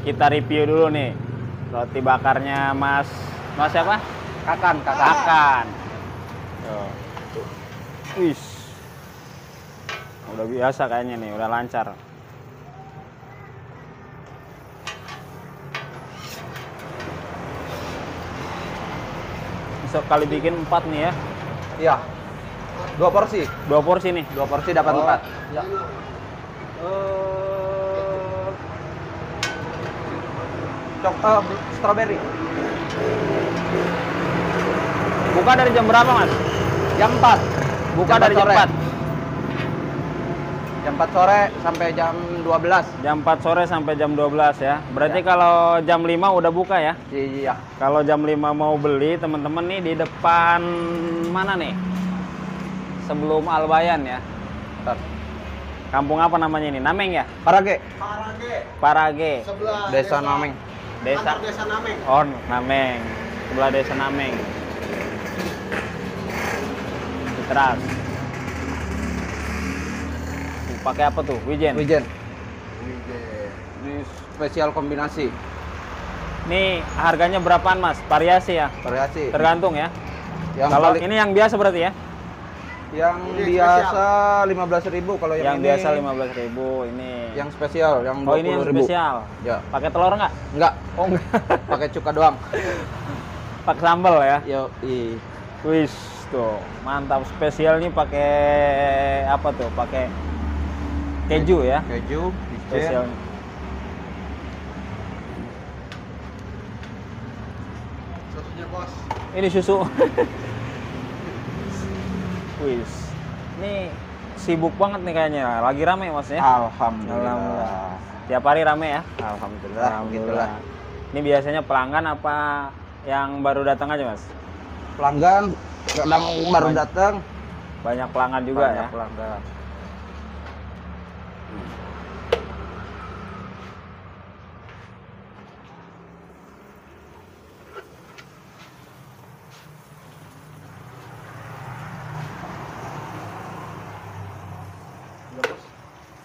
kita review dulu nih roti bakarnya Mas siapa? Kakan. Tuh. Wis. Udah biasa kayaknya nih, udah lancar. Bisa kali bikin 4 nih ya. Iya. 2 porsi. 2 porsi nih. 2 porsi dapat 4. Ya. Strawberry. Buka dari jam berapa, Mas? Jam 4. Buka dari jam 4. Jam 4 sore sampai jam 12. Jam 4 sore sampai jam 12 ya. Berarti kalau jam 5 udah buka ya? Iya. Kalau jam 5 mau beli, teman-teman nih di depan mana nih? Sebelum Albayan ya. Bentar. Kampung apa namanya ini? Nameng ya? Parage. Parage. Sebelah Desa Nameng. Desa Nameng. Oh, Nameng. Sebelah Desa Nameng. Teras. Pakai apa tuh? Wijen. Wijen. Ini spesial kombinasi. Ini harganya berapaan, Mas? Variasi ya? Variasi. Tergantung ya. Yang Kalau paling- ini yang biasa berarti ya? Yang biasa 15.000, kalau yang ini biasa 15.000, ini. yang spesial yang 20.000. Oh, ini yang spesial. Ya. Pakai telur nggak? Enggak. Oh, enggak. Pakai cuka doang. Pakai sambal ya? Yo, Wis, tuh. Mantap, spesial nih pakai apa tuh? Pakai keju ya? keju, Spesial. Susunya bos. Ini susu. Wis. Ini sibuk banget nih kayaknya. Lagi rame Mas ya? Alhamdulillah. Tiap hari rame ya? Alhamdulillah. Gitulah. Ini biasanya pelanggan apa yang baru datang aja Mas? Pelanggan kadang baru datang. Banyak pelanggan juga Banyak ya? pelanggan.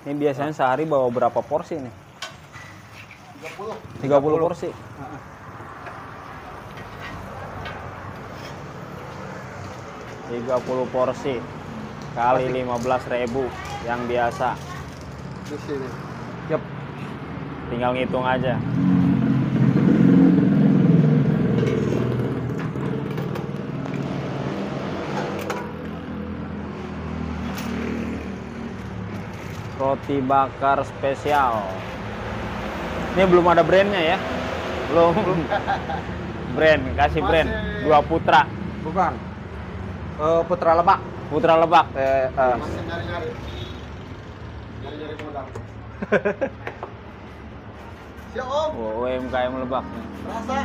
Ini biasanya sehari bawa berapa porsi nih? 30. 30 porsi. Tiga 30 porsi kali 15.000 yang biasa. Di sini. Yep. Tinggal ngitung aja. Roti bakar spesial. Ini belum ada brandnya ya? Belum. Brand, kasih brand. Dua Putra. Bukan. Putra Lebak. Putra Lebak. Masih nyari-nyari. Nyari-nyari modal. Siap Om. Oh, UMKM Lebak. Rasa.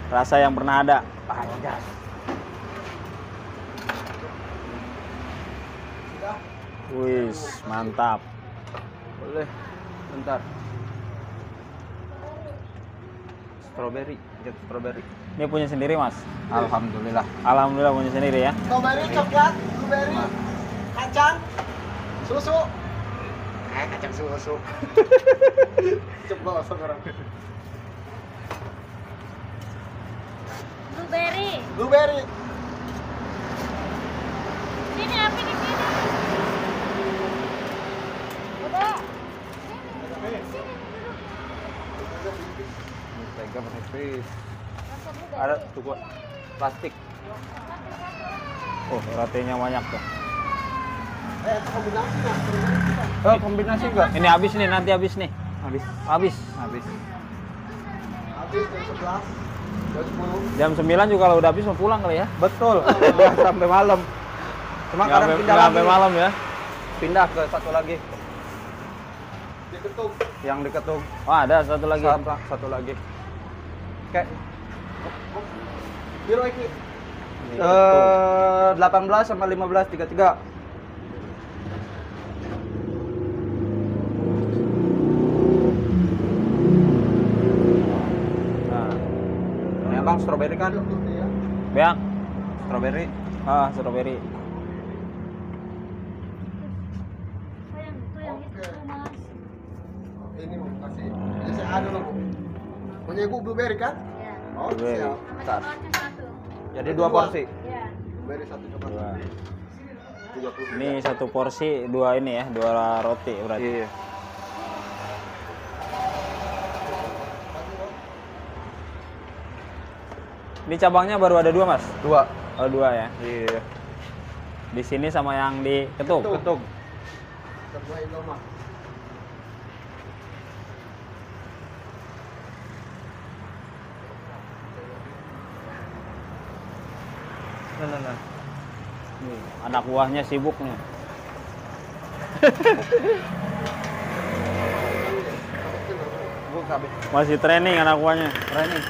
Rasa yang pernah ada. Anjas. Sudah. Wis, mantap. Boleh. Bentar. Strawberry, jet strawberry. Ini punya sendiri, Mas? Alhamdulillah. Alhamdulillah punya sendiri ya. Strawberry, coklat, blueberry, kacang, susu. Kacang susu. Coba sekarang. Blueberry. Blueberry. Sini api di sini. Udah. Sini duduk. Pegang nipis. Rasa blueberry. Ada tuh gua plastik. Oh, rotinya banyak tuh. Kombinasi lah. Kombinasi enggak? Ini habis nih, nanti habis nih. Habis. Habis. Habis. Habis jam 11, jam 10. Jam 9 juga kalau udah habis mau pulang kali ya. Betul. Udah sampai malam. Cuma Nggak kadang sampai- pindah nggak lagi. sampai malam ya. Pindah ke satu lagi Diketuk. yang diketung. Oh, ada satu lagi. Satu lagi. Kayak Biro iki. 18 sama 15.33. Nah, Ini abang strawberry kan? Ya. Beak. Strawberry. Ah, strawberry. Sayang, tuh yang itu Oke. Mas. ini mau kasih. Ini saya ada dulu. Punya ibu blueberry kan? Ya. Oh, Blueberry. siap. Sama Bentar. coklatnya satu. Jadi 2 porsi. Ya. Blueberry satu coklat. Dua. 30. Ini satu porsi, dua ini ya, dua roti berarti. Iya. Ini cabangnya baru ada dua, Mas? 2. Oh, dua ya. Iya. Di sini sama yang di Ketuk. Ketuk. Sebuah Indomart. Nah. Nih, anak buahnya sibuk nih. Gua kabeh. Masih training anak buahnya. Training.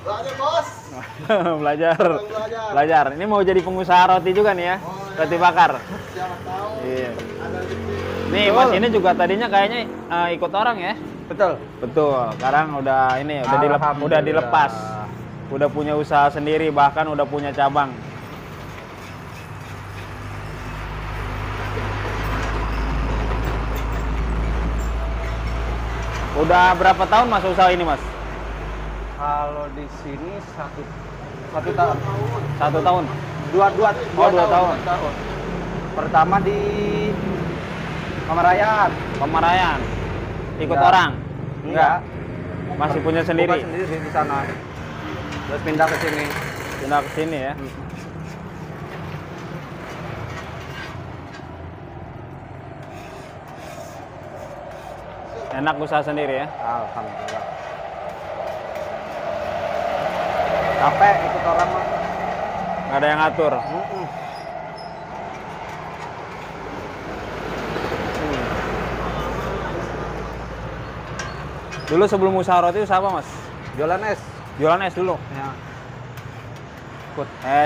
Belajar, Bos. Belajar. Belajar. Belajar. Ini mau jadi pengusaha roti juga nih ya. Oh, iya. Roti bakar. Siapa tahu Iya. ada rezeki. Nih, Mas ini juga tadinya kayaknya ikut orang ya. Betul. Betul. Sekarang udah ini udah Alhamdulillah. dilepas. Udah punya usaha sendiri, bahkan udah punya cabang. Udah berapa tahun Mas usaha ini, Mas? Kalau di sini satu tahun. 1 tahun. Dua Oh, 2 tahun. Pertama di Pamarayan. Pemarayan. Ikut Enggak. orang? Enggak. Masih punya sendiri? Buka sendiri di sana. Terus pindah ke sini. Pindah ke sini ya. Enak usaha sendiri ya. Alhamdulillah. Capek ikut orang mah. Nggak ada yang ngatur. Dulu sebelum usaha roti usaha apa, Mas? Jualan es. Jualan es dulu. Ya.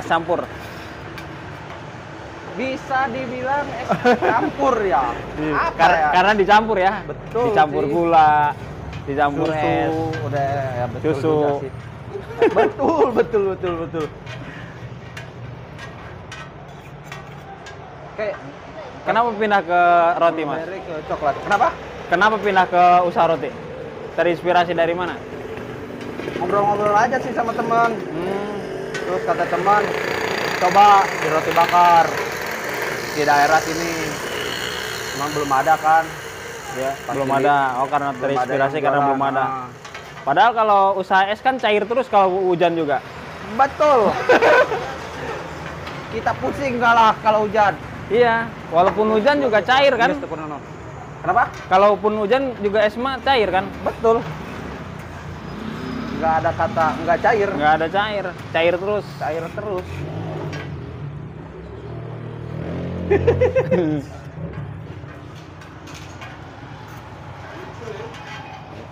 Es campur. Bisa dibilang es campur ya. Apa ya? Karena dicampur ya. Betul Dicampur sih. gula, dicampur Susu, es. udah ya betul Susu. juga sih. betul. Kayak Kenapa pindah ke roti, Mas? blueberry ke coklat. Kenapa? Kenapa pindah ke usaha roti? Terinspirasi dari mana? Ngobrol-ngobrol aja sih sama teman. Hmm, Terus kata teman, coba di roti bakar di daerah sini. Emang belum ada kan? ya, Pasti belum ada. Oh, karena Belum terinspirasi yang karena jualan. belum ada. Nah, Padahal kalau usaha es kan cair terus kalau hujan juga. betul. Kita pusing kalah kalau hujan. Iya, walaupun hujan juga cair kan? Yes, Tuh, Nono. Kenapa? Kalaupun hujan juga es mah cair kan? Betul. Nggak ada kata nggak cair. Nggak ada cair, cair terus. Cair terus.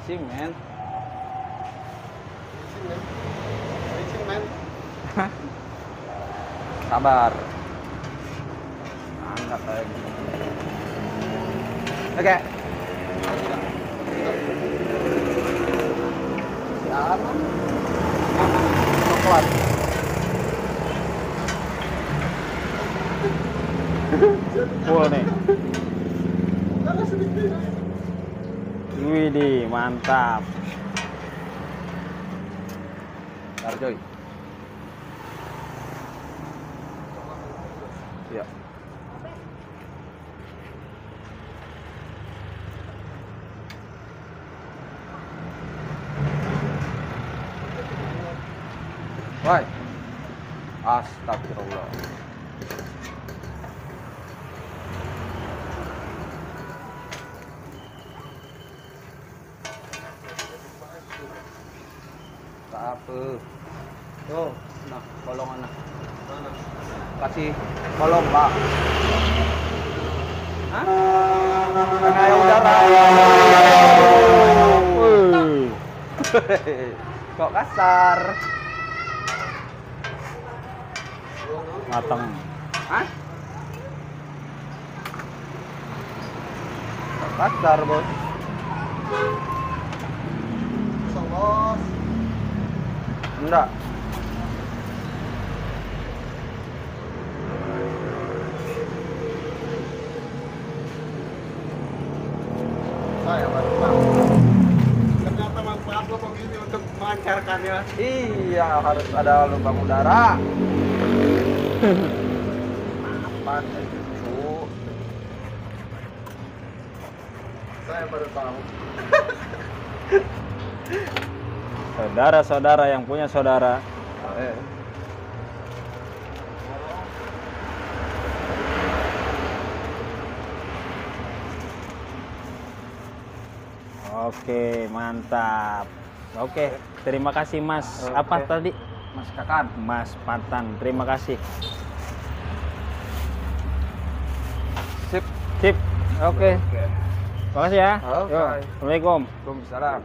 Sih, men. Licin, men. Sabar. Angkat lagi. Oke. Siap. Coklat. Full nih. Widih, mantap. Bentar, Joy. Siap. Woi. Astagfirullah. Tak apa. Tuh, nah, bolongan nah. Mana? Kasih bolong, Pak. Hah? Tenaga udara. Wih, Kok kasar? matang. Hah? Kok kasar, Bos? Kosong, Bos. Enggak. Saya baru tahu. Ternyata manfaat lo begini untuk melancarkannya. Iya, harus ada lubang udara. Apa itu? Saya baru tahu. Saudara-saudara yang punya saudara. Eh. Oke, mantap. Oke, terima kasih Mas. Apa Oke. tadi? Mas Kakan. Mas Patan. Terima kasih. Sip. Sip. Oke. Oke. Terima kasih ya. Oke. Yo, Assalamualaikum. Waalaikumsalam.